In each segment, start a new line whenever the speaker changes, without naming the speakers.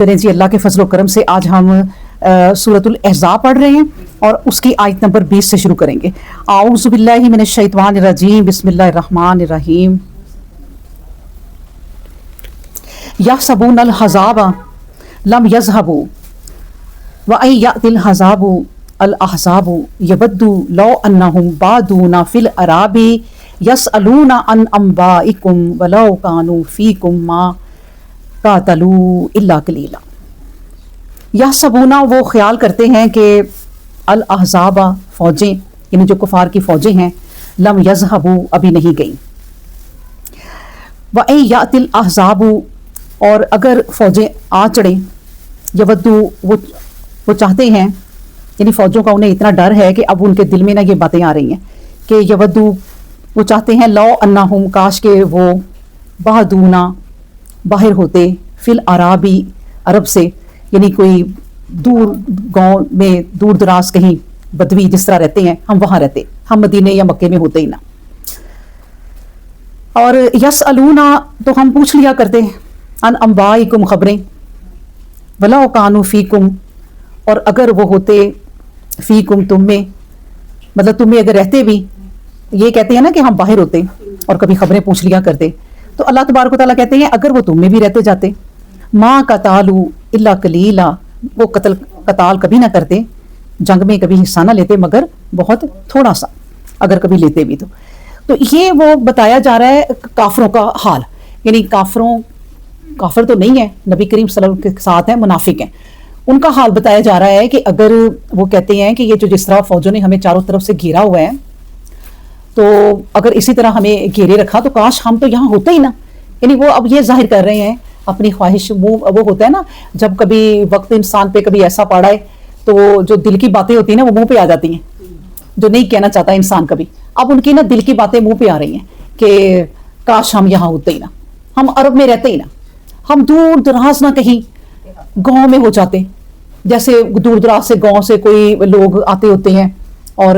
چلیں جی، اللہ کے فضل و کرم سے آج ہم سورۃ الاحزاب پڑھ رہے ہیں اور اس کی آیت نمبر 20 سے شروع کریں گے۔ اعوذ باللہ من الشیطان الرجیم، بسم اللہ الرحمن الرحیم۔ یحسبون الحزاب لم یذهبوا وان یأتی الحزاب الاحزاب یودوا لو انہم بادون فی الاعراب یسألون عن انبائکم ولو کانوا فیکم ما قاتلوا الا قلیلا۔ یحسبون، وہ خیال کرتے ہیں کہ الاحزاب، فوجیں، یعنی جو کفار کی فوجیں ہیں، لم یذهبوا، ابھی نہیں گئیں، وَإِن یأتی الاحزاب، اور اگر فوجیں آ چڑھیں، یودوا، وہ چاہتے ہیں، یعنی فوجوں کا انہیں اتنا ڈر ہے کہ اب ان کے دل میں نہ یہ باتیں آ رہی ہیں کہ یودوا، وہ چاہتے ہیں، لو انہم، کاش کہ وہ، بہدونا، باہر ہوتے، فی الاعرابی، عرب سے، یعنی کوئی دور گاؤں میں، دور دراز کہیں بدوی جس طرح رہتے ہیں، ہم وہاں رہتے، ہم مدینے یا مکے میں ہوتے ہی نہ۔ اور یسألونا، تو ہم پوچھ لیا کرتے ہیں، ان انبائکم، خبریں، ولو کانوا فیکم، اور اگر وہ ہوتے فیکم، تم میں، مطلب تم میں اگر رہتے بھی، یہ کہتے ہیں نا کہ ہم باہر ہوتے اور کبھی خبریں پوچھ لیا کرتے، تو اللہ تبارک و تعالیٰ کہتے ہیں اگر وہ تم میں بھی رہتے جاتے، ما قتالوا الا قلیلا، وہ قتال کبھی نہ کرتے، جنگ میں کبھی حصہ نہ لیتے مگر بہت تھوڑا سا، اگر کبھی لیتے بھی تو یہ وہ بتایا جا رہا ہے کافروں کا حال، یعنی کافر تو نہیں ہے، نبی کریم صلی اللہ علیہ وسلم کے ساتھ ہیں، منافق ہیں، ان کا حال بتایا جا رہا ہے کہ اگر وہ کہتے ہیں کہ یہ جو جس طرح فوجوں نے ہمیں چاروں طرف سے گھیرا ہوا ہے، تو اگر اسی طرح ہمیں گھیرے رکھا تو کاش ہم تو یہاں ہوتے ہی نا، یعنی وہ اب یہ ظاہر کر رہے ہیں اپنی خواہش، وہ ہوتا ہے نا جب کبھی وقت انسان پہ کبھی ایسا پڑا ہے تو جو دل کی باتیں ہوتی ہیں نا وہ منہ پہ آ جاتی ہیں، جو نہیں کہنا چاہتا انسان کبھی، اب ان کی نا دل کی باتیں منہ پہ آ رہی ہیں کہ کاش ہم یہاں ہوتے ہی نا، ہم عرب میں رہتے ہی نا، ہم دور دراز نہ کہیں گاؤں میں ہو جاتے، جیسے دور دراز سے گاؤں سے کوئی لوگ آتے ہوتے ہیں اور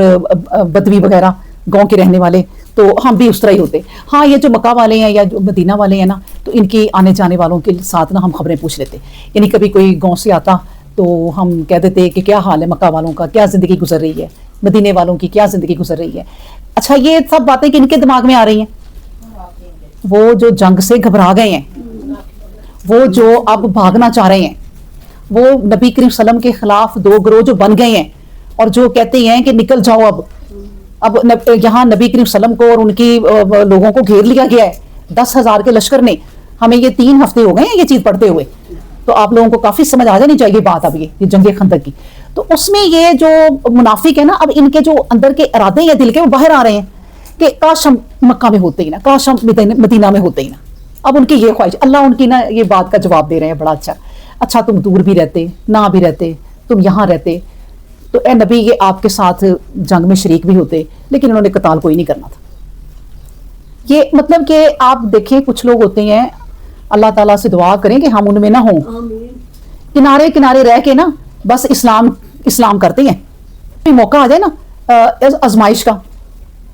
بدوی وغیرہ گاؤں کے رہنے والے، تو ہم بھی اس طرح ہی ہوتے۔ ہاں، یہ جو مکہ والے ہیں یا جو مدینہ والے ہیں نا، تو ان کی آنے جانے والوں کے ساتھ نا ہم خبریں پوچھ لیتے، یعنی کبھی کوئی گاؤں سے آتا تو ہم کہہ دیتے کہ کیا حال ہے مکہ والوں کا، کیا زندگی گزر رہی ہے، مدینے والوں کی کیا زندگی گزر رہی ہے۔ اچھا، یہ سب باتیں کہ ان کے دماغ میں آ رہی ہیں، وہ جو جنگ سے گھبرا گئے ہیں، وہ جو اب بھاگنا چاہ رہے ہیں، وہ نبی کریم صلی اللہ علیہ وسلم کے خلاف دو گروہ جو بن گئے ہیں اور جو کہتے ہیں کہ نکل جاؤ، اب یہاں نبی کریم صلی اللہ علیہ وسلم کو اور ان کی لوگوں کو گھیر لیا گیا ہے 10,000 کے لشکر نے، ہمیں یہ 3 ہفتے ہو گئے ہیں یہ چیز پڑھتے ہوئے، تو آپ لوگوں کو کافی سمجھ آ جانی چاہیے بات اب یہ جنگ خندق کی، تو اس میں یہ جو منافق ہے نا، اب ان کے جو اندر کے ارادے یا دل کے وہ باہر آ رہے ہیں کہ کاش ہم مکہ میں ہوتے ہی نا، کاش ہم مدینہ میں ہوتے ہی نا، اب ان کی یہ خواہش، اللہ ان کی نا یہ بات کا جواب دے رہے ہیں بڑا اچھا تم دور بھی رہتے، نہ بھی رہتے، تم یہاں رہتے تو اے نبی یہ آپ کے ساتھ جنگ میں شریک بھی ہوتے، لیکن انہوں نے قتال کوئی نہیں کرنا تھا۔ یہ مطلب کہ آپ دیکھیں کچھ لوگ ہوتے ہیں، اللہ تعالیٰ سے دعا کریں کہ ہم ان میں نہ ہوں، کنارے کنارے رہ کے نا بس اسلام کرتے ہیں، موقع آ جائے نا آزمائش کا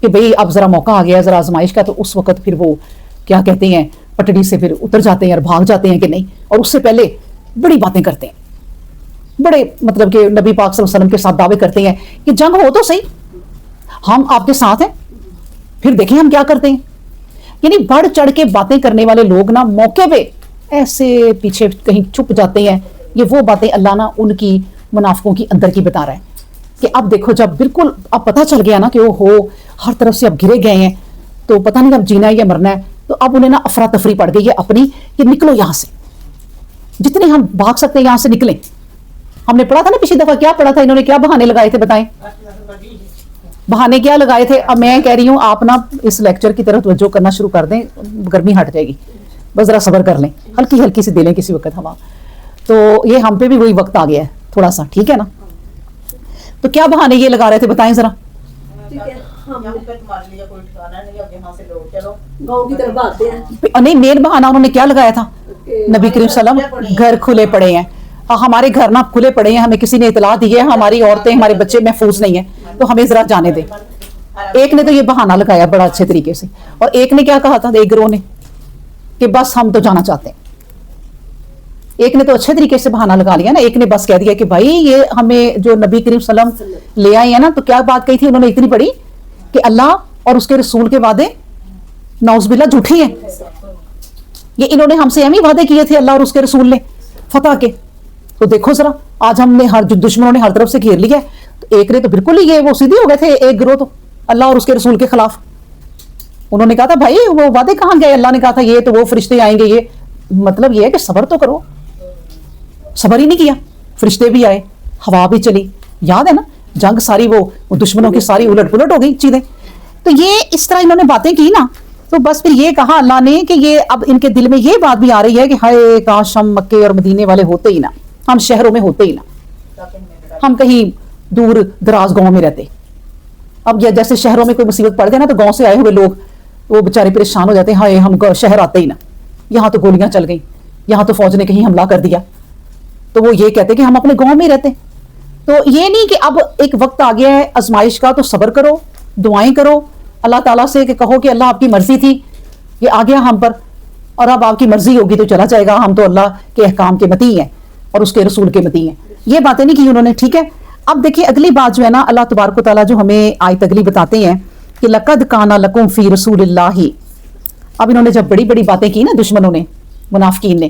کہ بھئی اب ذرا موقع آ گیا ذرا آزمائش کا، تو اس وقت پھر وہ کیا کہتے ہیں پٹڑی سے پھر اتر جاتے ہیں اور بھاگ جاتے ہیں کہ نہیں، اور اس سے پہلے بڑی باتیں کرتے ہیں، بڑے مطلب کہ نبی پاک صلی اللہ علیہ وسلم کے ساتھ دعوے کرتے ہیں کہ جنگ ہو تو صحیح، ہم آپ کے ساتھ ہیں، پھر دیکھیں ہم کیا کرتے ہیں، یعنی بڑھ چڑھ کے باتیں کرنے والے لوگ نا موقع پہ ایسے پیچھے کہیں چھپ جاتے ہیں۔ یہ وہ باتیں اللہ نا ان کی منافقوں کی اندر کی بتا رہا ہے کہ اب دیکھو جب بالکل اب پتہ چل گیا نا کہ وہ ہو ہر طرف سے اب گھرے گئے ہیں، تو پتہ نہیں اب جینا ہے یا مرنا ہے، تو اب انہیں نا افراتفری پڑ گئی ہے اپنی کہ نکلو یہاں سے، جتنے ہم بھاگ سکتے ہیں یہاں سے نکلیں۔ ہم نے پڑھا تھا نا پچھلی دفعہ، کیا پڑھا تھا، انہوں نے کیا بہانے لگائے تھے، بتائیں بہانے کیا لگائے تھے۔ اب میں کہہ رہی ہوں آپ نا اس لیکچر کی طرف توجہ کرنا شروع کر دیں، گرمی ہٹ جائے گی، بس ذرا صبر کر لیں، ہلکی ہلکی سی دے لیں کسی وقت ہوا، تو یہ ہم پہ بھی وہی وقت آ گیا ہے تھوڑا سا، ٹھیک ہے نا۔ تو کیا بہانے یہ لگا رہے تھے بتائیں ذرا۔ نہیں، مین بہانہ انہوں نے کیا لگایا تھا، نبی کریم صلی اللہ علیہ وسلم گھر کھلے پڑے ہیں، ہمارے گھر نہ کھلے پڑے ہیں، ہمیں کسی نے اطلاع دی ہے ہماری عورتیں ہمارے بچے محفوظ نہیں ہیں، تو ہمیں ذرا جانے دیں۔ ایک نے تو یہ بہانہ لگایا بڑا اچھے طریقے سے، اور ایک نے کیا کہا تھا، ایک گروہ نے کہ بس ہم تو جانا چاہتے ہیں، ایک نے تو اچھے طریقے سے بہانہ لگا لیا نا, ایک نے بس کہہ دیا کہ بھائی یہ ہمیں جو نبی کریم صلی اللہ علیہ وسلم لے آئے ہیں نا, تو کیا بات کہی تھی انہوں نے اتنی بڑی کہ اللہ اور اس کے رسول کے وعدے نعوذ باللہ جھوٹی ہیں. یہ انہوں نے ہم سے اہم ہی وعدے کیے تھے اللہ اور اس کے رسول نے فتح کے. تو دیکھو ذرا آج ہم نے دشمنوں نے ہر طرف سے گھیر لیا ہے. تو ایک نے تو بالکل ہی یہ وہ سیدھے ہو گئے تھے, ایک گروہ تو اللہ اور اس کے رسول کے خلاف. انہوں نے کہا تھا بھائی وہ وعدے کہاں گئے, اللہ نے کہا تھا یہ تو وہ فرشتے آئیں گے. یہ مطلب یہ ہے کہ صبر تو کرو, صبر ہی نہیں کیا. فرشتے بھی آئے, ہوا بھی چلی, یاد ہے نا جنگ ساری وہ دشمنوں کی ساری الٹ پلٹ ہو گئی چیزیں. تو یہ اس طرح انہوں نے باتیں کی نا, تو بس پھر یہ کہا اللہ نے کہ یہ اب ان کے دل میں یہ بات بھی آ رہی ہے کہ ہائے کاش ہم مکے اور مدینے والے ہوتے ہی نا, ہم شہروں میں ہوتے ہی نا, ہم کہیں دور دراز گاؤں میں رہتے. اب یہ جیسے شہروں میں کوئی مصیبت پڑ جائے نا, تو گاؤں سے آئے ہوئے لوگ وہ بےچارے پریشان ہو جاتے ہیں, ہائے ہم شہر آتے ہی نا, یہاں تو گولیاں چل گئیں, یہاں تو فوج نے کہیں حملہ کر دیا. تو وہ یہ کہتے کہ ہم اپنے گاؤں میں رہتے. تو یہ نہیں کہ اب ایک وقت آ گیا ہے آزمائش کا, تو صبر کرو, دعائیں کرو اللہ تعالیٰ سے کہ کہو کہ اللہ آپ کی مرضی تھی, یہ آ گیا ہم پر, اور اب آپ کی مرضی ہوگی تو چلا جائے گا, ہم تو اللہ کے احکام کے مطیع ہیں اور اس کے رسول کے مطیع ہیں. یہ باتیں نہیں کی انہوں نے, ٹھیک ہے. اب دیکھیں اگلی بات جو ہے نا, اللہ تبارک و تعالیٰ جو ہمیں آیت اگلی بتاتے ہیں کہ لقد کان لکم فی رسول اللہ. اب انہوں نے جب بڑی بڑی باتیں کی نا دشمنوں نے, منافقین نے,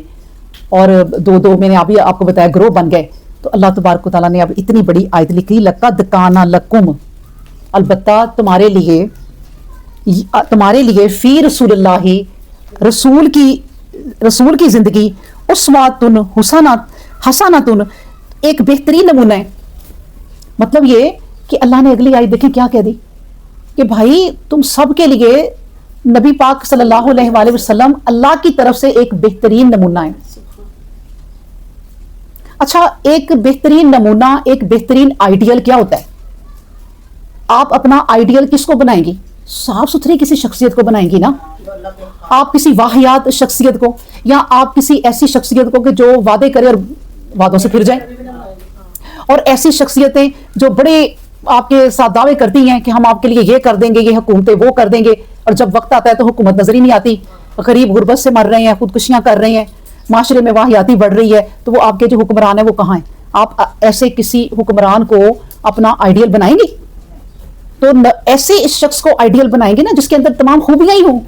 اور دو میں نے ابھی آپ کو بتایا گروہ بن گئے, تو اللہ تبارک و تعالیٰ نے اب اتنی بڑی آیت لکھی لقد کان لکم, البتہ تمہارے لیے فی رسول اللہ, رسول کی زندگی اسواتن حسنۃ, ایک بہترین نمونہ ہے. مطلب یہ کہ اللہ نے اگلی آیت دیکھیں کیا کہہ دی کہ بھائی تم سب کے لیے نبی پاک صلی اللہ علیہ وآلہ وسلم اللہ کی طرف سے ایک بہترین نمونہ ہے. اچھا, ایک بہترین نمونہ, ایک بہترین آئیڈیل کیا ہوتا ہے؟ آپ اپنا آئیڈیل کس کو بنائیں گی؟ صاف ستھری کسی شخصیت کو بنائیں گی نا. آپ کسی واہیات شخصیت کو, یا آپ کسی ایسی شخصیت کو کہ جو وعدے کرے اور وعدوں سے پھر جائے, اور ایسی شخصیتیں جو بڑے آپ کے ساتھ دعوے کرتی ہیں کہ ہم آپ کے لیے یہ کر دیں گے, یہ حکومتیں وہ کر دیں گے, اور جب وقت آتا ہے تو حکومت نظر ہی نہیں آتی, غریب غربت سے مر رہے ہیں, خودکشیاں کر رہے ہیں, معاشرے میں واہیاتی بڑھ رہی ہے, تو وہ آپ کے جو حکمران ہیں وہ کہاں ہیں؟ آپ ایسے کسی حکمران کو اپنا آئیڈیل بنائیں گے؟ تو ایسے اس شخص کو آئیڈیل بنائیں گے نا جس کے اندر تمام خوبیاں ہی ہوں,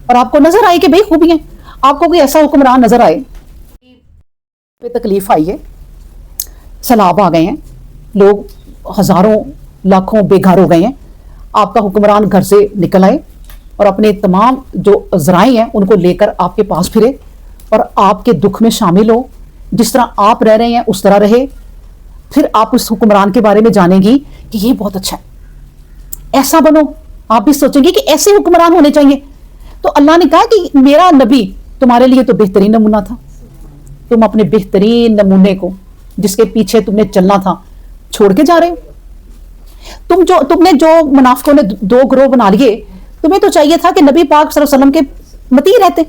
اور آپ کو نظر آئے کہ بھئی خوبیاں, آپ کو کوئی ایسا حکمران نظر آئے پہ تکلیف آئی ہے, سیلاب آ گئے ہیں, لوگ ہزاروں لاکھوں بے گھر ہو گئے ہیں, آپ کا حکمران گھر سے نکل آئے اور اپنے تمام جو ذرائع ہیں ان کو لے کر آپ کے پاس پھرے, اور آپ کے دکھ میں شامل ہو, جس طرح آپ رہ رہے ہیں اس طرح رہے. پھر آپ اس حکمران کے بارے میں جانیں گی کہ یہ بہت اچھا ہے, ایسا بنو. آپ بھی سوچیں گے کہ ایسے حکمران ہونے چاہیے. تو اللہ نے کہا کہ میرا نبی تمہارے لیے تو بہترین نمونہ تھا, تم اپنے بہترین نمونے کو جس کے پیچھے تم نے چلنا تھا چھوڑ کے جا رہے ہو. تم نے جو منافقوں نے دو گروہ بنا لیے, تمہیں تو چاہیے تھا کہ نبی پاک صلی اللہ علیہ وسلم کے مطیع رہتے,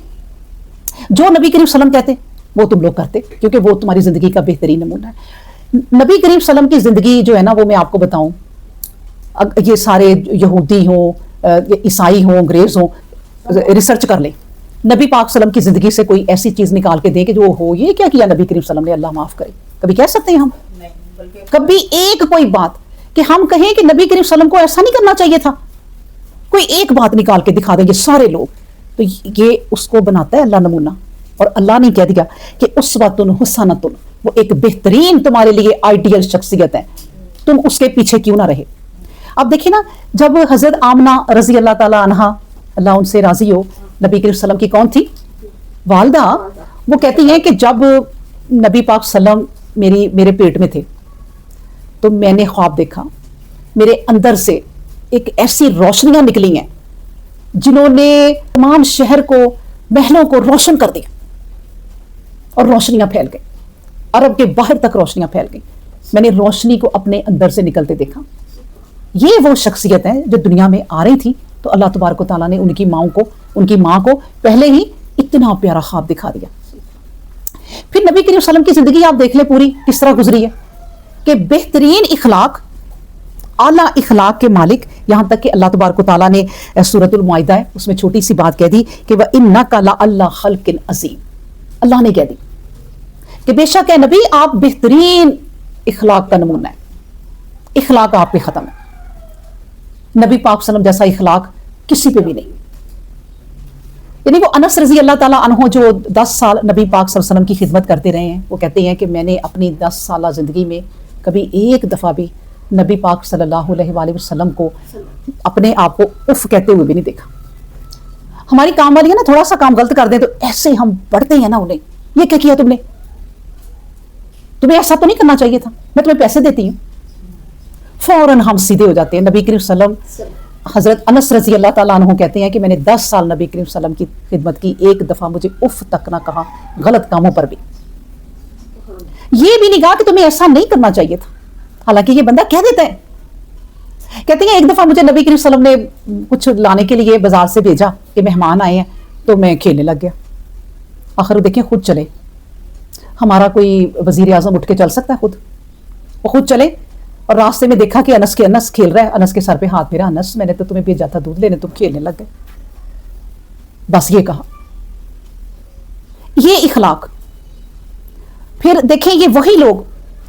جو نبی کریم صلی اللہ علیہ وسلم کہتے وہ تم لوگ کرتے, کیونکہ وہ تمہاری زندگی کا بہترین نمونہ ہے. نبی کریم صلی اللہ علیہ وسلم کی زندگی جو ہے نا, وہ میں آپ کو بتاؤں, یہ سارے یہودی ہوں, عیسائی ہوں, انگریز ہوں, ریسرچ کر لیں, نبی پاک صلی اللہ علیہ وسلم کی زندگی سے کوئی ایسی چیز نکال کے دیں کہ جو ہو یہ کیا کیا نبی کریم صلی اللہ علیہ وسلم نے, اللہ معاف کرے, کبھی کہہ سکتے ہیں ہم؟ کبھی ایک کوئی بات کہ ہم کہیں کہ نبی کریم صلی اللہ علیہ وسلم کو ایسا نہیں کرنا چاہیے تھا, کوئی ایک بات نکال کے دکھا دیں گے سارے لوگ, تو یہ اس کو بناتا ہے اللہ نمونہ. اور اللہ نے کہہ دیا کہ اسوۃ حسنۃ, وہ ایک بہترین تمہارے لیے آئیڈیل شخصیت ہے, تم اس کے پیچھے کیوں نہ رہے. اب دیکھیں نا, جب حضرت آمنہ رضی اللہ تعالیٰ عنہا, اللہ ان سے راضی ہو, نبی کریم صلی اللہ علیہ وسلم کی کون تھی؟ والدہ. وہ کہتی ہیں کہ جب نبی پاک صلی اللہ علیہ وسلم میرے پیٹ میں تھے تو میں نے خواب دیکھا, میرے اندر سے ایک ایسی روشنیاں نکلی ہیں جنہوں نے تمام شہر کو, محلوں کو روشن کر دیا, اور روشنیاں پھیل گئی, عرب کے باہر تک روشنیاں پھیل گئی. میں نے روشنی کو اپنے اندر سے نکلتے دیکھا. یہ وہ شخصیت ہے جو دنیا میں آ رہی تھی, تو اللہ تبارک و تعالیٰ نے ان کی ماں کو پہلے ہی اتنا پیارا خواب دکھا دیا. پھر نبی کریم صلی اللہ علیہ وسلم کی زندگی آپ دیکھ لیں پوری کس طرح گزری ہے, کہ بہترین اخلاق, اعلیٰ اخلاق کے مالک, یہاں تک کہ اللہ تبارک و تعالیٰ نے سورۃ المائدہ ہے اس میں چھوٹی سی بات کہہ دی کہ وَإِنَّكَ لَعَلَىٰ خَلْقٍ عَظِيمٍ, اللہ نے کہہ دی کہ بے شک ہے نبی آپ بہترین اخلاق کا نمونہ ہے، اخلاق آپ پہ ختم ہے، نبی پاک صلی اللہ علیہ وسلم جیسا اخلاق کسی پہ بھی نہیں۔ یعنی وہ انس رضی اللہ تعالیٰ عنہ جو 10 سال نبی پاک صلی اللہ علیہ وسلم کی خدمت کرتے رہے ہیں، وہ کہتے ہیں کہ میں نے اپنی 10 سالہ زندگی میں کبھی ایک دفعہ بھی نبی پاک صلی اللہ علیہ وآلہ وسلم کو اپنے آپ کو اف کہتے ہوئے بھی نہیں دیکھا۔ ہماری کام والی ہے نا، تھوڑا سا کام غلط کر دیں تو ایسے ہم بڑھتے ہیں نا انہیں، یہ کیا کیا تم نے، تمہیں ایسا تو نہیں کرنا چاہیے تھا، میں تمہیں پیسے دیتی ہوں، فوراً ہم سیدھے ہو جاتے ہیں۔ نبی کریم صلی اللہ علیہ وسلم حضرت انس رضی اللہ تعالیٰ عنہ کہتے ہیں کہ میں نے 10 سال نبی کریم صلی اللہ علیہ وسلم کی خدمت کی، ایک دفعہ مجھے اف تک نہ کہا غلط کاموں پر بھی، یہ بھی نہیں کہا کہ تمہیں ایسا نہیں کرنا چاہیے تھا، حالانکہ یہ بندہ کہہ دیتا ہے۔ کہتے ہیں ایک دفعہ مجھے نبی کریم صلی اللہ علیہ وسلم نے کچھ لانے کے لیے بازار سے بھیجا کہ مہمان آئے ہیں، تو میں کھیلنے لگ گیا۔ آخر دیکھیں خود چلے، ہمارا کوئی وزیر اعظم اٹھ کے چل سکتا ہے؟ وہ خود چلے، اور راستے میں دیکھا کہ انس کھیل رہا ہے، انس کے سر پہ ہاتھ پھیرا، انس میں نے تو تمہیں بھیجا تھا دودھ لینے، تم کھیلنے لگ گئے، بس یہ کہا۔ یہ اخلاق۔ پھر دیکھیں یہ وہی لوگ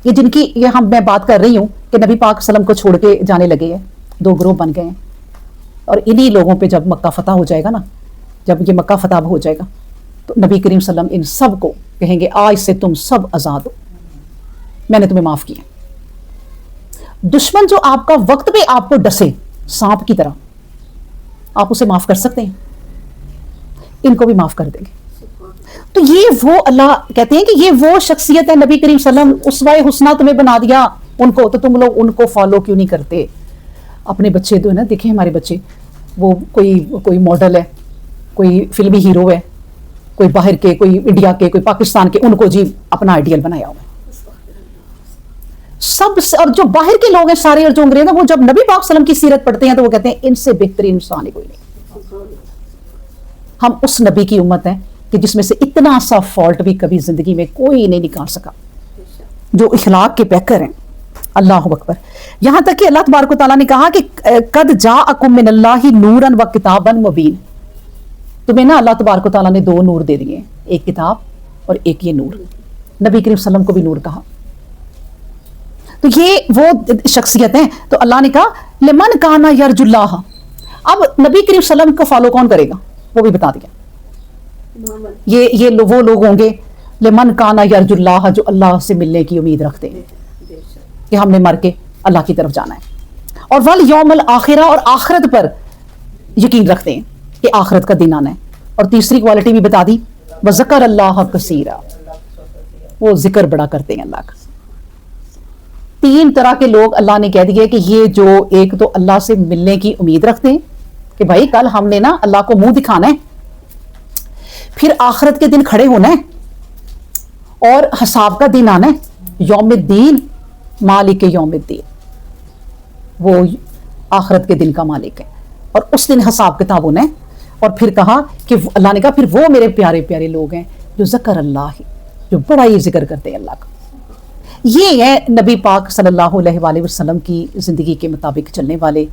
یہ جن کی یہ میں بات کر رہی ہوں کہ نبی پاک صلی اللہ علیہ وسلم کو چھوڑ کے جانے لگے ہیں، 2 گروہ بن گئے ہیں، اور انہی لوگوں پہ جب مکہ فتح ہو جائے گا نا، جب یہ مکہ فتح ہو جائے گا تو نبی کریم صلی اللہ علیہ وسلم ان سب کو کہیں گے آج سے تم سب آزاد ہو، میں نے تمہیں معاف کیا۔ دشمن جو آپ کا وقت پہ آپ کو ڈسے سانپ کی طرح، آپ اسے معاف کر سکتے ہیں، ان کو بھی معاف کر دیں گے۔ تو یہ وہ اللہ کہتے ہیں کہ یہ وہ شخصیت ہے، نبی کریم صلی اللہ علیہ وسلم اسوہ حسنہ تمہیں بنا دیا ان کو، تو تم لوگ ان کو فالو کیوں نہیں کرتے؟ اپنے بچے تو ہے نا، دیکھیں ہمارے بچے، وہ کوئی ماڈل ہے، کوئی فلمی ہیرو ہے، کوئی باہر کے، کوئی انڈیا کے، کوئی پاکستان کے، ان کو جی اپنا آئیڈیل بنایا ہوا ہے سب۔ اور جو باہر کے لوگ ہیں سارے، اور جو انگریز ہیں، وہ جب نبی پاک صلی اللہ علیہ وسلم کی سیرت پڑھتے ہیں تو وہ کہتے ہیں ان سے بہترین انسان ہی کوئی نہیں۔ ہم اس نبی کی امت ہیں کہ جس میں سے اتنا سا فالٹ بھی کبھی زندگی میں کوئی نہیں نکال سکا، جو اخلاق کے پیکر ہیں۔ اللہ اکبر۔ یہاں تک کہ اللہ تبارک و تعالیٰ نے کہا کہ قد جاءکم من اللہ نورا و کتابا مبین، تمہیں نا اللہ تبارک و تعالیٰ نے 2 نور دے دیے ہیں، ایک کتاب اور ایک یہ نور۔ نبی کریم صلی اللہ علیہ وسلم کو بھی نور کہا۔ تو یہ وہ شخصیت ہیں۔ تو اللہ نے کہا لمن کان یرجو اللہ، اب نبی کریم صلی اللہ علیہ وسلم کو فالو کون کرے گا وہ بھی بتا دیا۔ یہ وہ لوگ ہوں گے لمن کان یرجو اللہ، جو اللہ سے ملنے کی امید رکھتے ہیں کہ ہم نے مر کے اللہ کی طرف جانا ہے، اور والیوم الآخرہ، اور آخرت پر یقین رکھتے ہیں کہ آخرت کا دن آنا ہے۔ اور تیسری کوالٹی بھی بتا دی، وذکر اللہ کثیرا، وہ ذکر بڑا کرتے ہیں اللہ کا۔ 3 طرح کے لوگ اللہ نے کہہ دیے کہ یہ جو ایک تو اللہ سے ملنے کی امید رکھتے ہیں کہ بھائی کل ہم نے نا اللہ کو منہ دکھانا ہے، پھر آخرت کے دن کھڑے ہونا ہے، اور حساب کا دن آنا ہے، یوم الدین، مالک یوم الدین، وہ آخرت کے دن کا مالک ہے، اور اس دن حساب کتاب ہونا ہے۔ اور پھر کہا کہ اللہ نے کہا پھر وہ میرے پیارے پیارے لوگ ہیں جو ذکر اللہ، جو بڑا ہی ذکر کرتے ہیں اللہ کا۔ یہ ہے نبی پاک صلی اللہ علیہ وآلہ وسلم کی زندگی کے مطابق چلنے والے،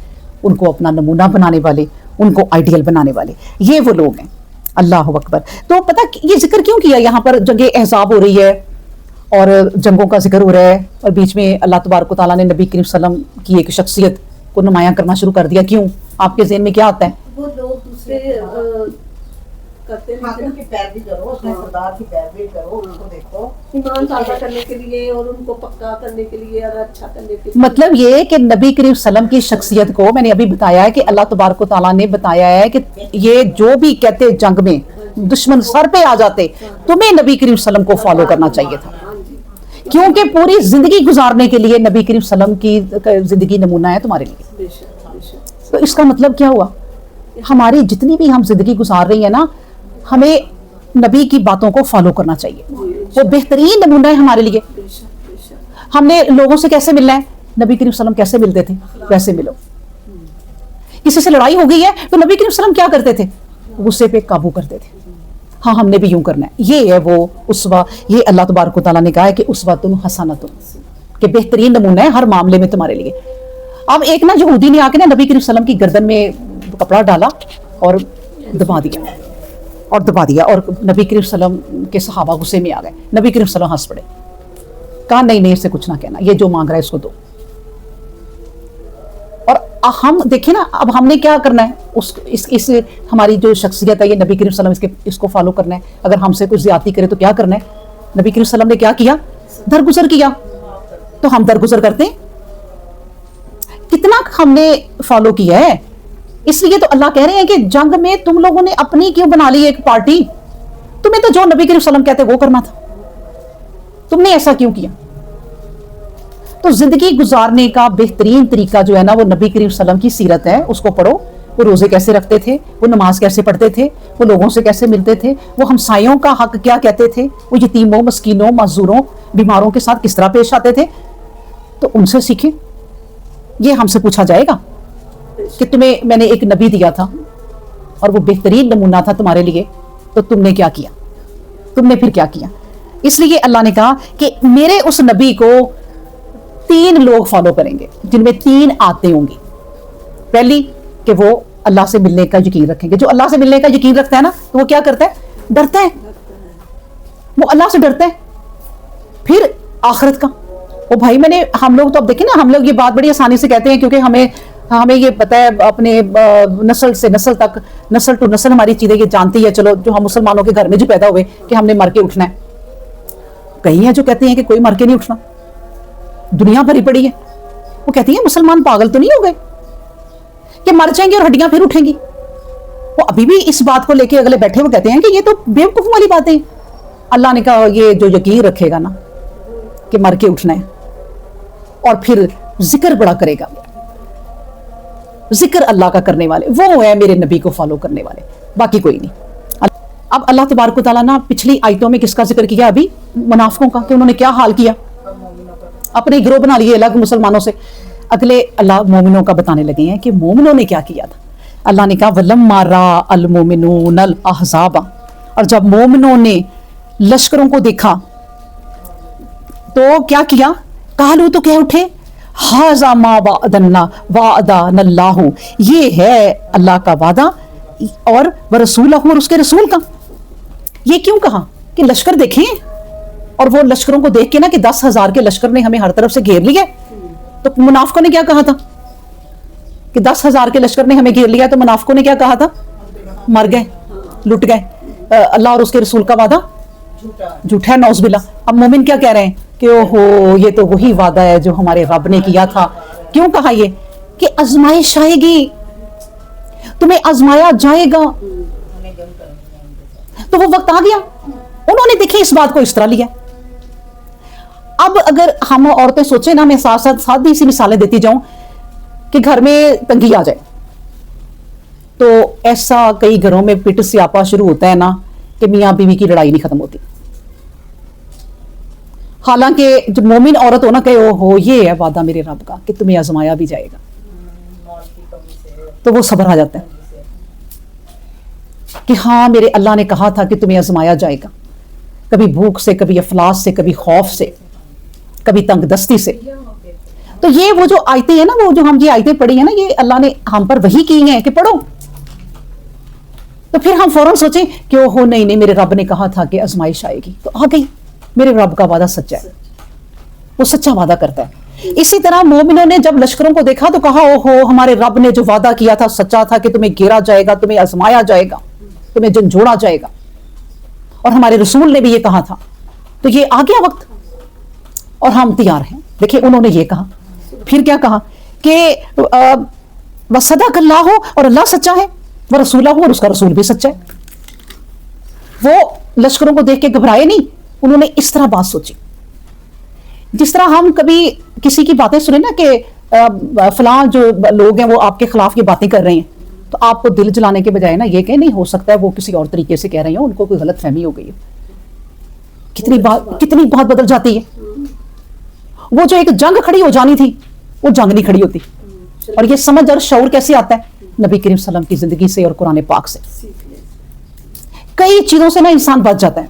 ان کو اپنا نمونہ بنانے والے، ان کو آئیڈیل بنانے والے، یہ وہ لوگ ہیں۔ اللہ اکبر۔ تو پتہ یہ ذکر کیوں کیا؟ یہاں پر جنگ احزاب ہو رہی ہے اور جنگوں کا ذکر ہو رہا ہے، اور بیچ میں اللہ تبارک و تعالیٰ نے نبی کریم صلی اللہ علیہ وسلم کی ایک شخصیت کو نمایاں کرنا شروع کر دیا۔ کیوں؟ آپ کے ذہن میں کیا آتا ہے؟
وہ لوگ دوسرے کرتے ہیں، حاکم کی پیروی کرو، اپنے سردار کی پیروی کرو، ان کو دیکھو، ایمان تازہ کرنے کے لیے اور ان کو پکا کرنے کے لیے اور اچھا کرنے کے لیے۔
مطلب یہ کہ نبی کریم صلی اللہ علیہ وسلم کی شخصیت کو میں نے ابھی بتایا ہے کہ اللہ تبارک و تعالیٰ نے بتایا ہے کہ یہ جو بھی کہتے جنگ میں دشمن سر پہ آ جاتے، تمہیں نبی کریم صلی اللہ علیہ وسلم کو فالو کرنا چاہیے تھا، کیونکہ پوری زندگی گزارنے کے لیے نبی کریم صلی اللہ علیہ وسلم کی زندگی نمونہ ہے تمہارے لیے۔ تو اس کا مطلب کیا ہوا؟ ہماری جتنی بھی ہم زندگی گزار رہی ہیں نا، ہمیں نبی کی باتوں کو فالو کرنا چاہیے، وہ بہترین نمونہ ہے ہمارے لیے۔ ہم نے لوگوں سے کیسے ملنا ہے؟ نبی کریم صلی اللہ علیہ وسلم کیسے ملتے تھے ویسے ملو۔ کسی سے لڑائی ہو گئی ہے تو نبی کریم صلی اللہ علیہ وسلم کیا کرتے تھے؟ غصے پہ قابو کرتے تھے۔ ہاں ہم نے بھی یوں کرنا ہے۔ یہ ہے وہ اسوہ، یہ اللہ تبارک و تعالیٰ نے کہا ہے کہ اسوۃ حسنۃ، کہ بہترین نمونہ ہے ہر معاملے میں تمہارے لیے۔ اب ایک نا یہودی نے آ کے نا نبی کریم صلی اللہ علیہ وسلم کی گردن میں کپڑا ڈالا اور دبا دیا، اور دبا دیا, اور نبی کریم صلی اللہ علیہ وسلم کے صحابہ غصے میں آ گئے. نبی کریم صلی اللہ علیہ وسلم ہنس پڑے, کہا نہیں اسے کچھ نہ کہنا, یہ جو مانگ رہا ہے اس کو دو. اور ہم دیکھیں نا, اب ہم نے کیا کرنا ہے, اس ہماری جو شخصیت ہے یہ نبی کریم صلی اللہ علیہ وسلم اس کو فالو کرنا ہے. اگر ہم سے کچھ زیادتی کرے تو کیا کرنا ہے, نبی کریم صلی اللہ علیہ وسلم نے کیا کیا, درگزر کیا. تو ہم درگزر کرتے ہیں, کتنا ہم نے فالو کیا ہے. اس لیے تو اللہ کہہ رہے ہیں کہ جنگ میں تم لوگوں نے اپنی کیوں بنا لی ایک پارٹی, تمہیں تو جو نبی کریم صلی اللہ علیہ وسلم کہتے وہ کرنا تھا, تم نے ایسا کیوں کیا. تو زندگی گزارنے کا بہترین طریقہ جو ہے نا وہ نبی کریم صلی اللہ علیہ وسلم کی سیرت ہے, اس کو پڑھو. وہ روزے کیسے رکھتے تھے, وہ نماز کیسے پڑھتے تھے, وہ لوگوں سے کیسے ملتے تھے, وہ ہمسایوں کا حق کیا کہتے تھے, وہ یتیموں مسکینوں معذوروں بیماروں کے ساتھ کس طرح پیش آتے تھے. تو ان سے سیکھیں. یہ ہم سے پوچھا جائے گا کہ تمہیں میں نے ایک نبی دیا تھا اور وہ بہترین نمونہ تھا تمہارے لیے, تو تم نے کیا کیا, تم نے پھر کیا کیا. اس لیے اللہ نے کہا کہ میرے اس نبی کو 3 لوگ فالو کریں گے جن میں 3 آتے ہوں گی. پہلی کہ وہ اللہ سے ملنے کا یقین رکھیں گے. جو اللہ سے ملنے کا یقین رکھتا ہے نا تو وہ کیا کرتا ہے, ڈرتا ہے, وہ اللہ سے ڈرتا ہے. پھر آخرت کا, وہ بھائی ہم لوگ تو اب دیکھیں نا, ہم لوگ یہ بات بڑی آسانی سے کہتے ہیں کیونکہ ہمیں یہ پتا ہے اپنے نسل سے نسل تک, نسل ٹو نسل ہماری چیزیں یہ جانتی ہے. چلو جو ہم مسلمانوں کے گھر میں جو پیدا ہوئے کہ ہم نے مر کے اٹھنا ہے. کئی ہیں جو کہتے ہیں کہ کوئی مر کے نہیں اٹھنا, دنیا بھری پڑی ہے. وہ کہتی ہیں مسلمان پاگل تو نہیں ہو گئے کہ مر جائیں گے اور ہڈیاں پھر اٹھیں گی. وہ ابھی بھی اس بات کو لے کے اگلے بیٹھے وہ کہتے ہیں کہ یہ تو بیوقوف والی باتیں. اللہ نے کہا یہ جو یقین رکھے گا نا کہ مر کے اٹھنا ہے اور پھر ذکر بڑا کرے گا, ذکر اللہ کا کرنے والے وہ ہے میرے نبی کو فالو کرنے والے, باقی کوئی نہیں. اب اللہ تبارک و تعالیٰ نے پچھلی آیتوں میں کس کا ذکر کیا, ابھی منافقوں کا, کہ انہوں نے کیا حال کیا, اپنے گروہ بنا لیے الگ مسلمانوں سے. اگلے اللہ مومنوں کا بتانے لگے ہیں کہ مومنوں نے کیا کیا تھا. اللہ نے کہا وَلَمَّا رَأَى الْمُؤْمِنُونَ الْأَحْزَابَ, اور جب مومنوں نے لشکروں کو دیکھا تو کیا کیا, قالوا تو کہہ اٹھے ھذا ما وعدنا اللہ, یہ ہے اللہ کا وعدہ اور ورسولہ, اور اس کے رسول کا. یہ کیوں کہا کہ لشکر دیکھیں, اور وہ لشکروں کو دیکھ کے نا کہ 10,000 کے لشکر نے ہمیں ہر طرف سے گھیر لیا. تو منافقوں نے کیا کہا تھا کہ 10,000 کے لشکر نے ہمیں گھیر لیا, تو منافقوں نے کیا کہا تھا, مر گئے, لٹ گئے, اللہ اور اس کے رسول کا وعدہ جھوٹا ہے, نعوذ باللہ. اب مومن کیا کہہ رہے ہیں کہ اوہو یہ تو وہی وعدہ ہے جو ہمارے رب نے کیا تھا. کیوں کہا یہ کہ آزمائش آئے گی, تمہیں آزمایا جائے گا. تو وہ وقت آ گیا, انہوں نے دیکھیں اس بات کو اس طرح لیا. اب اگر ہم عورتیں سوچیں نا, میں ساتھ بھی اسی مثالیں دیتی جاؤں کہ گھر میں تنگی آ جائے, تو ایسا کئی گھروں میں پٹ سیاپا شروع ہوتا ہے نا کہ میاں بیوی کی لڑائی نہیں ختم ہوتی. حالانکہ جب مومن عورت ہو نا کہ اوہو یہ ہے وعدہ میرے رب کا کہ تمہیں آزمایا بھی جائے گا, تو وہ صبر آ جاتا ہے کہ ہاں میرے اللہ نے کہا تھا کہ تمہیں آزمایا جائے گا, کبھی بھوک سے, کبھی افلاس سے, کبھی خوف سے, کبھی تنگ دستی سے. تو یہ وہ جو آیتیں ہیں نا, وہ جو ہم یہ آیتیں پڑھی ہیں نا, یہ اللہ نے ہم پر وحی کی ہیں کہ پڑھو. تو پھر ہم فوراً سوچیں کہ اوہو نہیں میرے رب نے کہا تھا کہ آزمائش آئے گی, تو آ گئی. میرے رب کا وعدہ سچا ہے, وہ سچا وعدہ کرتا ہے. اسی طرح مومنوں نے جب لشکروں کو دیکھا تو کہا اوہو ہمارے رب نے جو وعدہ کیا تھا سچا تھا کہ تمہیں گھیرا جائے گا, تمہیں آزمایا جائے گا, تمہیں جھنجھوڑا جائے گا, اور ہمارے رسول نے بھی یہ کہا تھا. تو یہ آ گیا وقت اور ہم تیار ہیں. دیکھیں انہوں نے یہ کہا, پھر کیا کہا کہ وصدق اللہ, اور اللہ سچا ہے, ورسولہ, اور اس کا رسول بھی سچا ہے. وہ لشکروں کو دیکھ کے گھبرائے نہیں, انہوں نے اس طرح بات سوچی. جس طرح ہم کبھی کسی کی باتیں سنیں نا کہ فلاں جو لوگ ہیں وہ آپ کے خلاف یہ باتیں کر رہے ہیں, تو آپ کو دل جلانے کے بجائے نا یہ کہ نہیں, ہو سکتا ہے وہ کسی اور طریقے سے کہہ رہے ہیں, ان کو کوئی غلط فہمی ہو گئی ہے. کتنی بات بدل جاتی ہے. وہ جو ایک جنگ کھڑی ہو جانی تھی وہ جنگ نہیں کھڑی ہوتی. اور یہ سمجھ اور شعور کیسے آتا ہے, نبی کریم صلی اللہ علیہ وسلم کی زندگی سے اور قرآن پاک سے. کئی چیزوں سے نا انسان بچ جاتا ہے,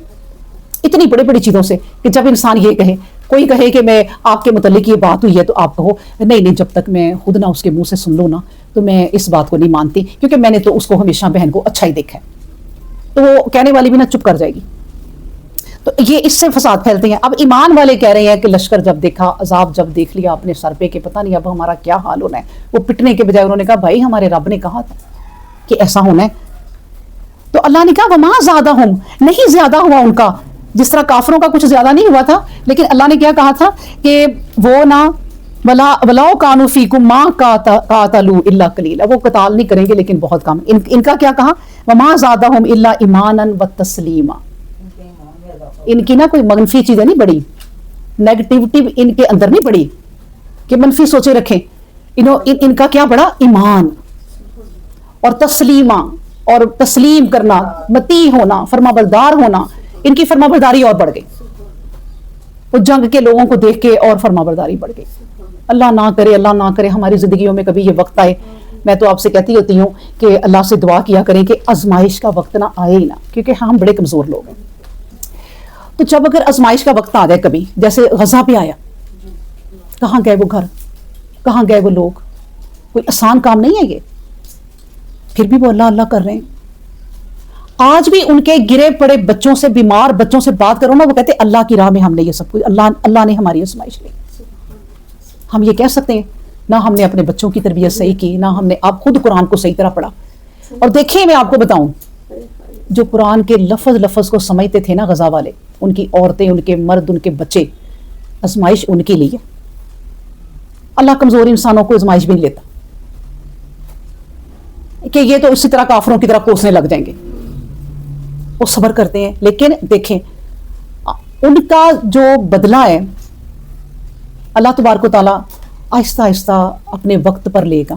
اتنی بڑی بڑی چیزوں سے, کہ جب انسان یہ کہے, کوئی کہے کہ میں آپ کے متعلق یہ بات ہوئی ہے, تو آپ کہو نہیں جب تک میں خود نہ اس کے منہ سے سن لوں نا تو میں اس بات کو نہیں مانتی, کیونکہ میں نے تو اس کو ہمیشہ بہن کو اچھا ہی دیکھا ہے. تو وہ کہنے والی بھی نا چپ کر جائے گی. تو یہ اس سے فساد پھیلتے ہیں. اب ایمان والے کہہ رہے ہیں کہ لشکر جب دیکھا، عذاب جب دیکھ لیا اپنے سر پہ کہ پتہ نہیں اب ہمارا کیا حال ہونا ہے، وہ پٹنے کے بجائے انہوں نے کہا بھائی ہمارے رب نے کہا تھا کہ ایسا ہونا ہے. تو اللہ نے کہا وما زادہم، نہیں زیادہ ہوا ان کا، جس طرح کافروں کا کچھ زیادہ نہیں ہوا تھا، لیکن اللہ نے کیا کہا تھا کہ وہ نا وَلَوْ كَانُوا فِيكُمْ مَا قَاتَلُوا إِلَّا قَلِيلًا، وہ قتال نہیں کریں گے لیکن بہت کم. ان کا کیا کہا وما زادہم الا ایمانا وتسلیما. ان کی نا کوئی منفی چیزیں نہیں بڑی، نیگیٹیوٹی ان کے اندر نہیں بڑی کہ منفی سوچے رکھیں. ان کا کیا بڑا ایمان اور تسلیمہ اور تسلیم کرنا، مطیع ہونا، فرما بردار ہونا. ان کی فرما برداری اور بڑھ گئی، وہ جنگ کے لوگوں کو دیکھ کے اور فرما برداری بڑھ گئی. اللہ نہ کرے، اللہ نہ کرے ہماری زندگیوں میں کبھی یہ وقت آئے. میں تو آپ سے کہتی ہوتی ہوں کہ اللہ سے دعا کیا کریں کہ آزمائش کا وقت نہ آئے ہی نہ، کیونکہ ہم بڑے کمزور لوگ ہیں. تو جب اگر آزمائش کا وقت آ جائے کبھی، جیسے غزہ پہ آیا، کہاں گئے وہ گھر، کہاں گئے وہ لوگ؟ کوئی آسان کام نہیں ہے یہ، پھر بھی وہ اللہ اللہ کر رہے ہیں. آج بھی ان کے گرے پڑے بچوں سے، بیمار بچوں سے بات کرو نا، وہ کہتے ہیں اللہ کی راہ میں ہم نے یہ سب کچھ، اللہ نے ہماری آزمائش لی. ہم یہ کہہ سکتے ہیں نہ ہم نے اپنے بچوں کی تربیت صحیح کی، نہ ہم نے آپ خود قرآن کو صحیح طرح پڑھا. اور دیکھیں میں آپ کو بتاؤں، جو قرآن کے لفظ کو سمجھتے تھے نا غزہ والے، ان کی عورتیں، ان کے مرد، ان کے بچے، آزمائش ان کے لیے. اللہ کمزور انسانوں کو آزمائش بھی نہیں لیتا کہ یہ تو اسی طرح کافروں کی طرح کوسنے لگ جائیں گے. وہ صبر کرتے ہیں. لیکن دیکھیں ان کا جو بدلہ ہے اللہ تبارک و تعالیٰ آہستہ آہستہ اپنے وقت پر لے گا.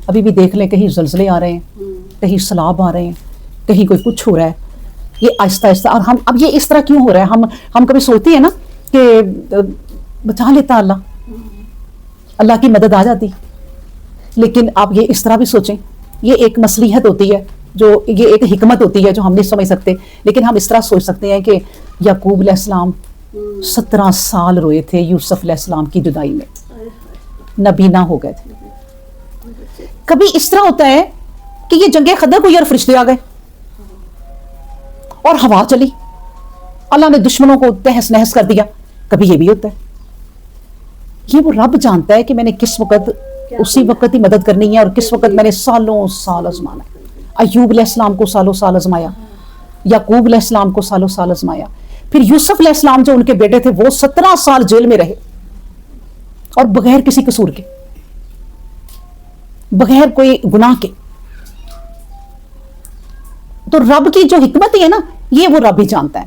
ابھی بھی دیکھ لیں کہیں زلزلے آ رہے ہیں، کہیں سیلاب آ رہے ہیں، کہیں کوئی کچھ ہو رہا ہے. یہ آہستہ آہستہ. اور ہم اب یہ اس طرح کیوں ہو رہا ہے؟ ہم کبھی سوچتے ہیں نا کہ بچا لیتا اللہ کی مدد آ جاتی. لیکن آپ یہ اس طرح بھی سوچیں، یہ ایک مصلحت ہوتی ہے، جو یہ ایک حکمت ہوتی ہے جو ہم نہیں سمجھ سکتے. لیکن ہم اس طرح سوچ سکتے ہیں کہ یعقوب علیہ السلام 17 سال روئے تھے یوسف علیہ السلام کی جدائی میں، نبینا ہو گئے تھے. کبھی اس طرح ہوتا ہے کہ یہ جنگ خندق کو یار فرشتے آ گئے اور ہوا چلی، اللہ نے دشمنوں کو تہس نہس کر دیا. کبھی یہ بھی ہوتا ہے. یہ وہ رب جانتا ہے کہ میں نے کس وقت اسی وقت ہی مدد کرنی ہے اور کس وقت میں نے سالوں سال آزمانا ہے. ایوب علیہ السلام کو سالوں سال آزمایا، یعقوب علیہ السلام کو سالوں سال آزمایا. پھر یوسف علیہ السلام جو ان کے بیٹے تھے وہ 17 سال جیل میں رہے اور بغیر کسی قصور کے، بغیر کوئی گناہ کے. تو رب کی جو حکمت ہے نا، یہ وہ رب ہی جانتا ہے.